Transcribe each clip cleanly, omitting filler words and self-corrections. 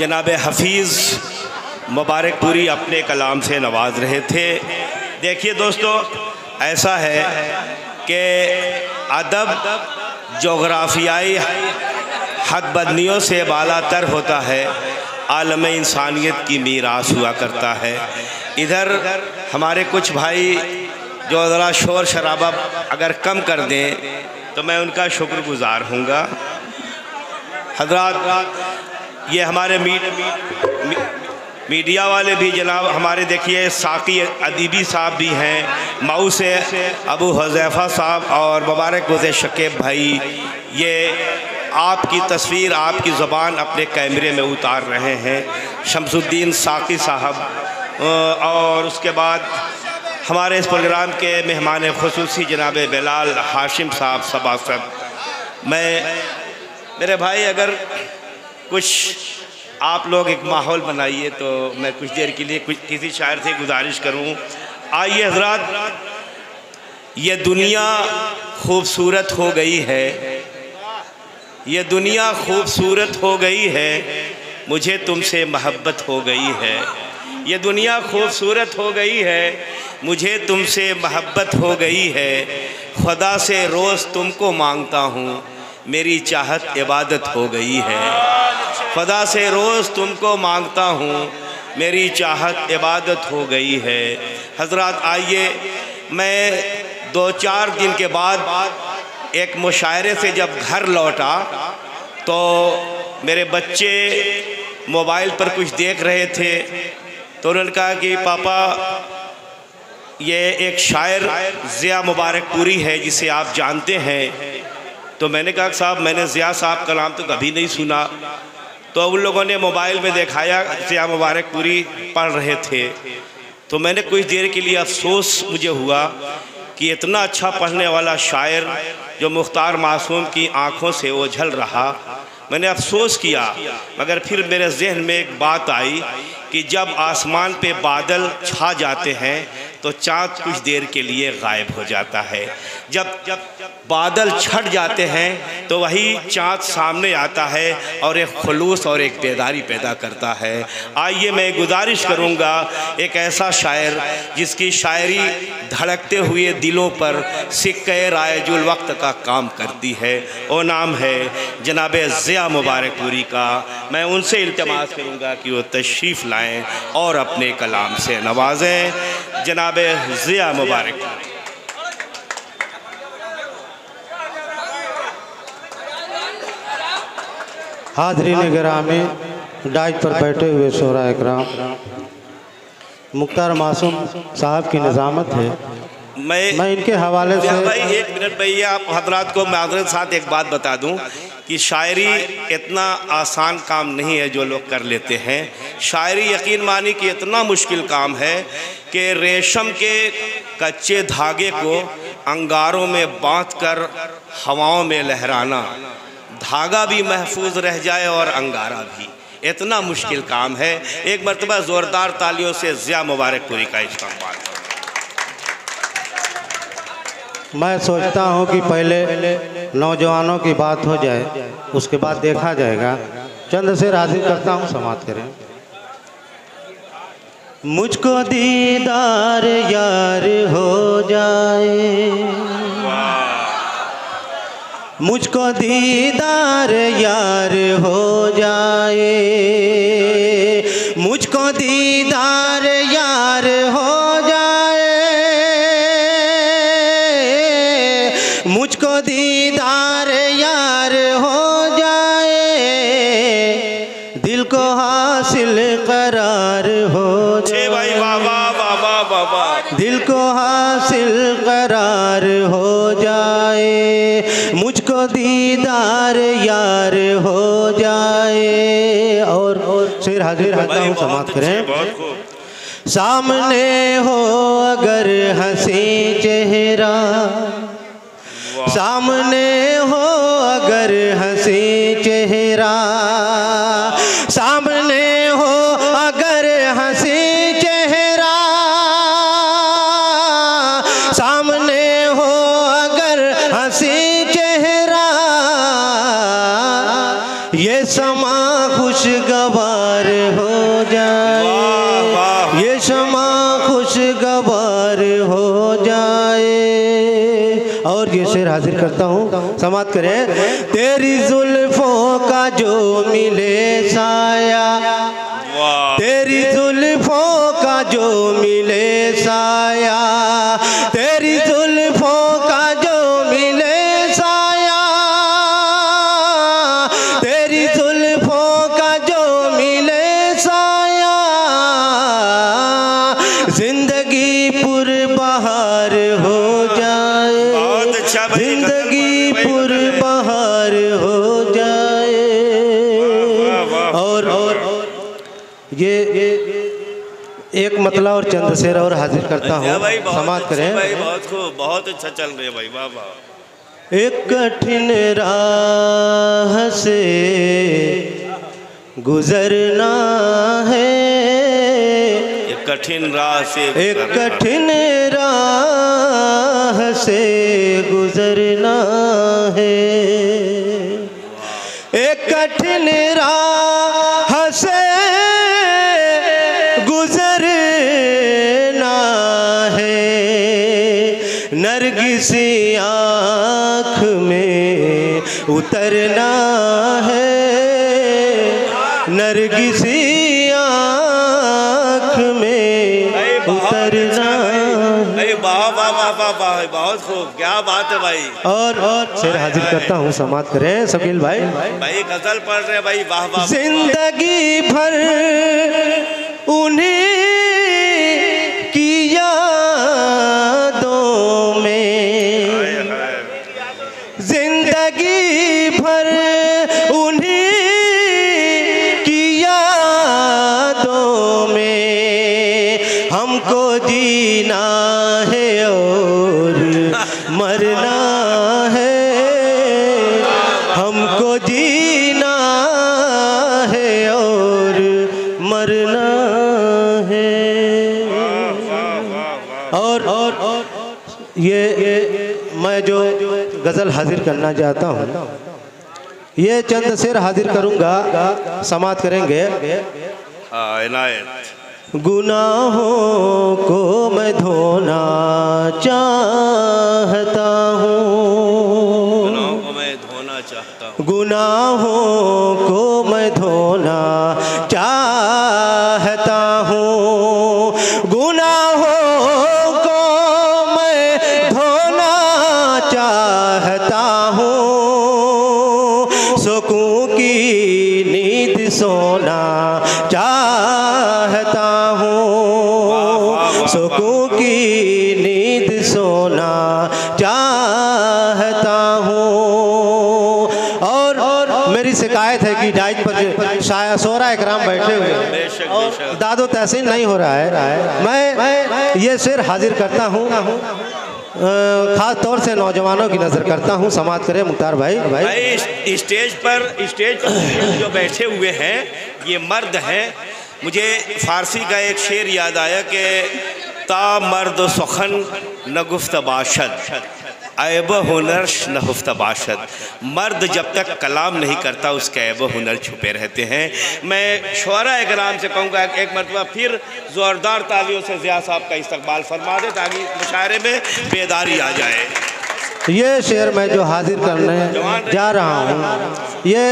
जनाब हफीज़ मुबारकपुरी अपने कलाम से नवाज रहे थे। देखिए दोस्तों, ऐसा है कि अदब जोग्राफियाई हदबंदियों से बालातर होता है, आलम इंसानियत की मीरास हुआ करता है। इधर हमारे कुछ भाई जो ज़रा शोर शराबा अगर कम कर दें तो मैं उनका शुक्रगुज़ार हूँगा। हज़रात, ये हमारे मीडिया वाले भी जनाब हमारे देखिए साकी अदीबी साहब भी हैं, मऊ से अबू हुज़ैफ़ा साहब और मुबारक गुज़े शकीब भाई, ये आपकी तस्वीर आपकी ज़बान अपने कैमरे में उतार रहे हैं। शमसुद्दीन साकी साहब और उसके बाद हमारे इस प्रोग्राम के मेहमान ख़ुसूसी जनाब बिलाल हाशिम साहब सभासद। मेरे भाई, अगर कुछ आप लोग एक माहौल बनाइए तो मैं कुछ देर के लिए किसी शायर से गुजारिश करूं। आइए हज़रात, ये दुनिया खूबसूरत हो गई है, ये दुनिया खूबसूरत हो गई है, मुझे तुमसे मोहब्बत हो गई है। ये दुनिया खूबसूरत हो गई है, मुझे तुमसे मोहब्बत हो गई है। खुदा से रोज़ तुमको मांगता हूँ, मेरी चाहत इबादत हो गई है। खुदा से रोज़ तुमको मांगता हूँ, मेरी चाहत इबादत हो गई है। हज़रात आइए, मैं 2-4 दिन के बाद एक मुशायरे से जब घर लौटा तो मेरे बच्चे मोबाइल पर कुछ देख रहे थे, तो उन्होंने कहा कि पापा ये एक शायर ज़िया मुबारकपुरी है जिसे आप जानते हैं। तो मैंने कहा साहब, मैंने ज़िया साहब का नाम तो कभी नहीं सुना। तो उन लोगों ने मोबाइल में दिखाया, ज़िया मुबारकपुरी पढ़ रहे थे। तो मैंने कुछ देर के लिए अफसोस मुझे हुआ कि इतना अच्छा पढ़ने वाला शायर जो मुख्तार मासूम की आँखों से ओझल रहा। मैंने अफसोस किया, मगर फिर मेरे जहन में एक बात आई कि जब आसमान पे बादल छा जाते हैं तो चाँद कुछ देर के लिए गायब हो जाता है। जब बादल छट जाते हैं तो वही चाँद सामने आता है और एक खुलूस और एक बेदारी पैदा करता है। आइए, मैं गुजारिश करूँगा एक ऐसा शायर जिसकी शायरी धड़कते हुए दिलों पर सिक्के रायजुल वक्त का काम करती है, वो नाम है जनाब ज़िया मुबारकपुरी का। मैं उनसे इल्तिमास करूँगा कि वो तशरीफ़ लाएँ और अपने कलाम से नवाजें। जनाब ज़िया मुबारकपुरी। हाज़रीन गिरामी, डाइज पर बैठे हुए शोरा इकराम, मुख्तार मासूम साहब की निज़ामत है। मैं इनके हवाले से भाई 1 मिनट भैया, आप हजरात को माज़रत साथ एक बात बता दूं कि शायरी इतना आसान काम नहीं है जो लोग कर लेते हैं। शायरी यकीन मानी कि इतना मुश्किल काम है कि रेशम के कच्चे धागे को अंगारों में बांधकर हवाओं में लहराना, धागा भी महफूज रह जाए और अंगारा भी, इतना मुश्किल काम है। एक मरतबा ज़ोरदार तालियों से ज़िया मुबारकपुरी का इस्तेमाल। मैं सोचता हूँ कि पहले नौजवानों की बात हो जाए, उसके बाद देखा जाएगा। चंद से हाजिर करता हूँ, समाप्त करें। मुझको दीदार यार हो जाए, मुझको दीदार यार हो जाए, मुझको दीदार यार हो जाए, मुझको दीदार यार हो जाए, दिल को हासिल करार हो जाए, भाई बाबा बाबा बाबा, दिल को हासिल करार हो जाए, मुझको दीदार यार हो जाए। और शेर हाजिर रहता हूँ, समाप्त करें। सामने हो अगर हंसी चेहरा, सामने हो अगर हंसी चेहरा, सामने हो अगर हंसी चेहरा, सामने हो अगर हंसी चेहरा, ये समा खुशगवार ये शमा खुशगवार हो जाए। और ये शेर हाजिर करता हूँ, समाप्त करें। तेरी जुल्फों का जो मिले साया, तेरी जुल्फों का जो मिले साया, तेरी जुल्फों का जो मिले साया, तेरी जुल्फों का जो मिले साया, जिंदगी पुरबहार हो जाए। बहुत अच्छा भाई, जिंदगी पुरबहार हो जाए। और ये एक मतला और चंद शेर और हाजिर करता हूँ, समाप्त करें। भाई बहुत खूब, बहुत अच्छा चल रही है भाई, वाह वाह। एक कठिन राह से गुजरना है, एक कठिन राह से, एक कठिन राह से गुजरना है, एक कठिन राह से गुजरना है, नरगिसी आँख में उतरना है, नरगिसी आँख में उतरना। वाह वाह वाह वाह वाह, बहुत खूब, क्या बात है भाई। और शेर हाजिर करता हूँ, समाप्त करें शकील भाई। भाई गजल पढ़ रहे भाई, वाह वाह। जिंदगी भर उन्हीं की यादों में, जिंदगी भर उन्हीं की यादों में हमको जीना है और मरना है, हमको जीना है और मरना है। और ये मैं जो गज़ल हाजिर करना चाहता हूँ, ये चंद शेर हाजिर करूँगा, समाप्त करेंगे। गुनाहों को मैं धोना चाहता हूँ, गुनाहों को मैं धोना चाहता हूँ, गुनाहों को मैं धोना चाहता हूँ, गुनाहों को मैं धोना चाहता हूँ, सुकून की नींद सोना चाहता हूँ, सुकून की नींद सोना चाहता हूँ। और मेरी शिकायत है कि डाइट पर शोरा इकराम बैठे हुए और दादो तहसीन नहीं हो रहा है। मैं ये शेर हाजिर करता हूँ, खास तौर से नौजवानों की नज़र करता हूँ, समाप्त करें मुख्तार भाई। भाई स्टेज पर जो बैठे हुए हैं ये मर्द हैं। मुझे फ़ारसी का एक शेर याद आया कि ता मर्द सुखन न गुफ्त बाशद, ऐब हुनर न हुफ्त बाशद। मर्द जब तक कलाम नहीं करता उसके ऐब हुनर छुपे रहते हैं। मैं शोरा इकराम से कहूँगा एक मरतबा फिर ज़ोरदार तालियों से ज़िया साहब का इस्तकबाल फरमा दे ताकि मुशायरे में बेदारी आ जाए। ये शेर मैं जो हाजिर करने जा रहा हूँ, ये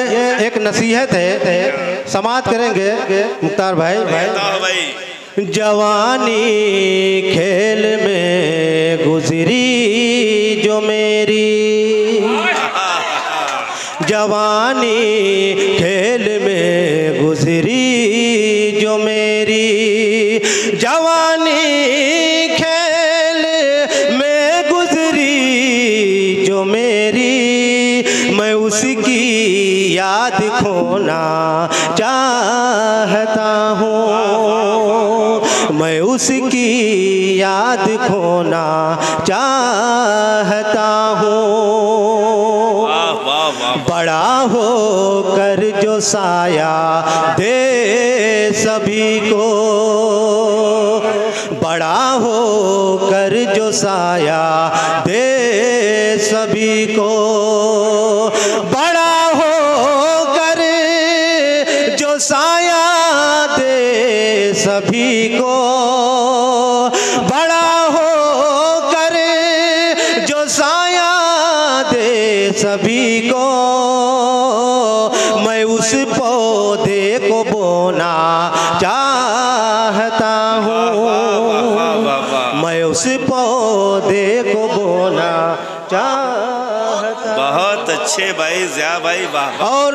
एक नसीहत है, समाप्त करेंगे मुख्तार भाई। जवानी खेल में गुजरी जो मेरी, जवानी खेल में गुजरी जो मेरी, जवानी खेल में गुजरी जो मेरी, मैं उसकी याद खोना चाहता हूँ, मैं उसकी याद खोना चाहता हूँ। बड़ा हो कर जो साया दे सभी को, बड़ा हो कर जो साया दे सभी को, बड़ा हो कर जो साया दे सभी सभी को, बड़ा हो कर जो साया दे सभी को। मैं उस पौधे को बोना चाहता हूँ, मैं उस पौधे को बोना चाहता। बहुत अच्छे भाई ज़िया भाई, वाह। और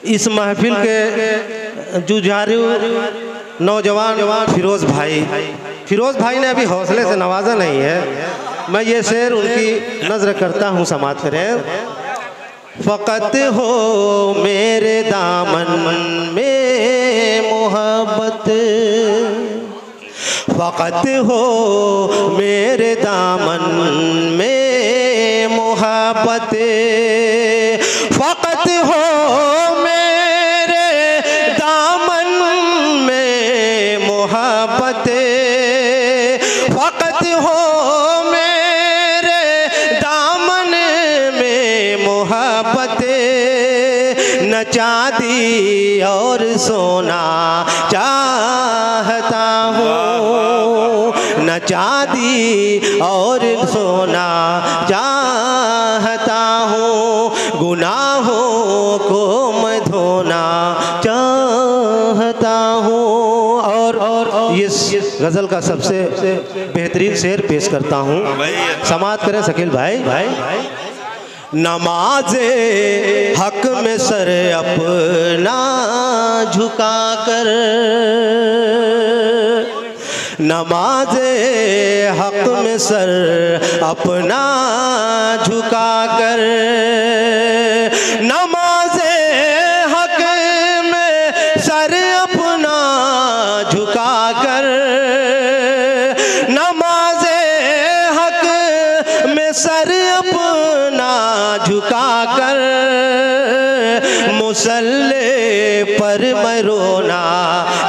इस महफिल के जुझारू नौजवान फिरोज़ भाई ने अभी हौसले से नवाजा नहीं है। मैं ये शेर उनकी नज़र करता हूँ, समात करें। फ़क़त हो मेरे दामन में मोहब्बत, फ़क़त हो मेरे दामन में मोहब्बत, फ़क़त हो मेरे दामन में मोहब्बत, फ़क़त हो मेरे दामन में मोहब्बत। न चांदी और सोना चाहता हूँ, न चांदी और सोना चाहता हूँ, गुनाहों को मैं धोना चाहता हूँ। और इस गज़ल का सबसे बेहतरीन शेर पेश करता हूँ, समात करें शकील भाई। नमाज़े हक में सर अपना झुका कर, नमाज़े हक में सर अपना झुका कर, नमाज़े हक में सर अपना झुका कर, नमाज़े हक में सर अपना झुका कर, मुसल्ले पर मैं रोना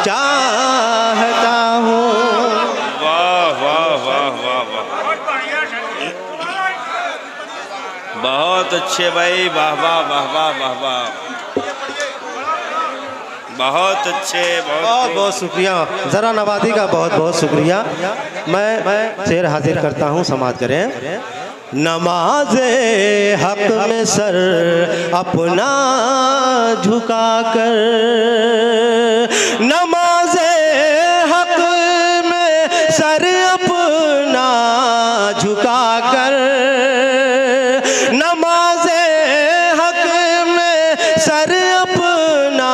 चाहता हूँ। वाह वाह वाह वाह वाह, बहुत अच्छे भाई, वाह वाह वाह वाह वाह वाह, बहुत अच्छे, बहुत बहुत शुक्रिया। ज़रा नवादी का बहुत बहुत शुक्रिया। मैं शेर हाजिर करता हूँ, समात करें। नमाज़े हक में सर अपना झुका कर, नमाज़े हक में सर अपना झुका कर, नमाज़े हक में सर अपना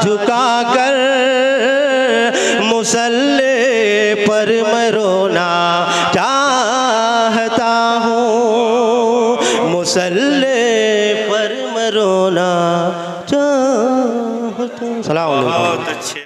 झुका कर, मुसल्ले पर मैं रोना चाहता हूँ, मुसल्ले पर मैं रोना चाहता हूँ। सलाम अलैकुम। बहुत अच्छे।